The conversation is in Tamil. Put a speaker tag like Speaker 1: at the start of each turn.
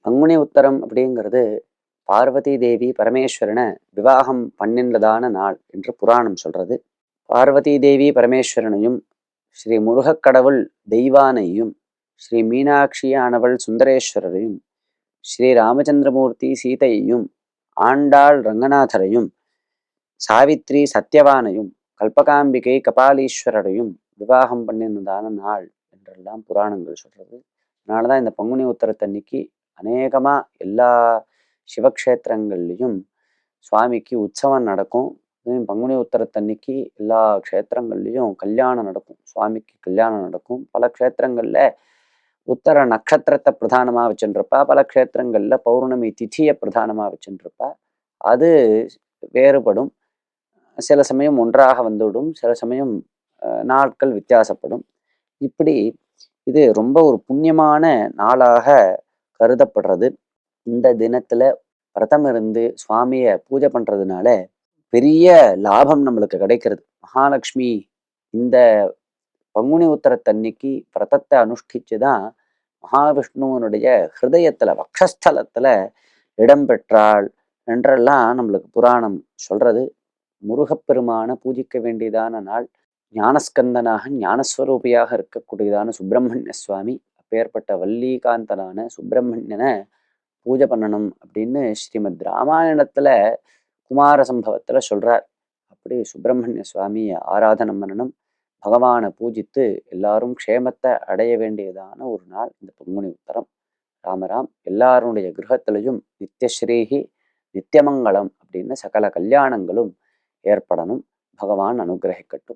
Speaker 1: பங்குனி உத்தரம் அப்படிங்கிறது பார்வதி தேவி பரமேஸ்வரனை விவாகம் பண்ணின்றதான நாள் என்று புராணம் சொல்றது. பார்வதி தேவி பரமேஸ்வரனையும் ஸ்ரீ முருகக்கடவுள் தெய்வானையும் ஸ்ரீ மீனாட்சியானவள் சுந்தரேஸ்வரரையும் ஸ்ரீ ராமச்சந்திரமூர்த்தி சீதையையும் ஆண்டாள் ரங்கநாதரையும் சாவித்ரி சத்யவானையும் கல்பகாம்பிகை கபாலீஸ்வரரையும் விவாகம் பண்ணினதான நாள் என்றெல்லாம் புராணங்கள் சொல்றது. அதனாலதான் இந்த பங்குனி உத்தரத்தன்னைக்கு அநேகமா எல்லா சிவக்ஷேத்திரங்கள்லையும் சுவாமிக்கு உற்சவம் நடக்கும். பங்குனி உத்தரத்தன்னைக்கு எல்லா க்ஷேத்திரங்கள்லையும் கல்யாணம் நடக்கும். சுவாமிக்கு கல்யாணம் நடக்கும். பல க்ஷேத்திரங்கள்ல உத்தர நட்சத்திரத்தை பிரதானமா வச்சுருப்பா, பல க்ஷேத்திரங்கள்ல பௌர்ணமி திதியை பிரதானமா வச்சுருப்பா. அது வேறுபடும். சில சமயம் ஒன்றாக வந்துவிடும், சில சமயம் நாட்கள் வித்தியாசப்படும். இப்படி இது ரொம்ப ஒரு புண்ணியமான நாளாக கருதப்படுறது. இந்த தினத்துல விரதம் இருந்து சுவாமியை பூஜை பண்றதுனால பெரிய லாபம் நம்மளுக்கு கிடைக்கிறது. மகாலட்சுமி இந்த பங்குனி உத்தரத்தன்னைக்கு விரதத்தை அனுஷ்டிச்சுதான் மகாவிஷ்ணுவனுடைய ஹிருதயத்துல வக்ஷஸ்தலத்துல இடம்பெற்றாள் என்றெல்லாம் நம்மளுக்கு புராணம் சொல்றது. முருகப்பெருமான பூஜிக்க வேண்டியதான நாள். ஞானஸ்கந்தனாக ஞானஸ்வரூபியாக இருக்கக்கூடியதான சுப்பிரமணிய சுவாமி, அப்பேற்பட்ட வள்ளீகாந்தனான சுப்பிரமணியனை பூஜை பண்ணணும் அப்படின்னு ஸ்ரீமத் ராமாயணத்துல குமார சம்பவத்துல சொல்றார். அப்படி சுப்பிரமணிய சுவாமியை ஆராதனம் பண்ணணும், பகவானை பூஜித்து எல்லாரும் க்ஷேமத்தை அடைய வேண்டியதான ஒரு நாள் இந்த பங்குனி உத்தரம். ராமராம் எல்லாருடைய கிரகத்திலையும் நித்யஸ்ரீஹி நித்தியமங்கலம் அப்படின்னு சகல கல்யாணங்களும் ஏற்படணும். பகவான் அனுகிரகிக்கட்டும்.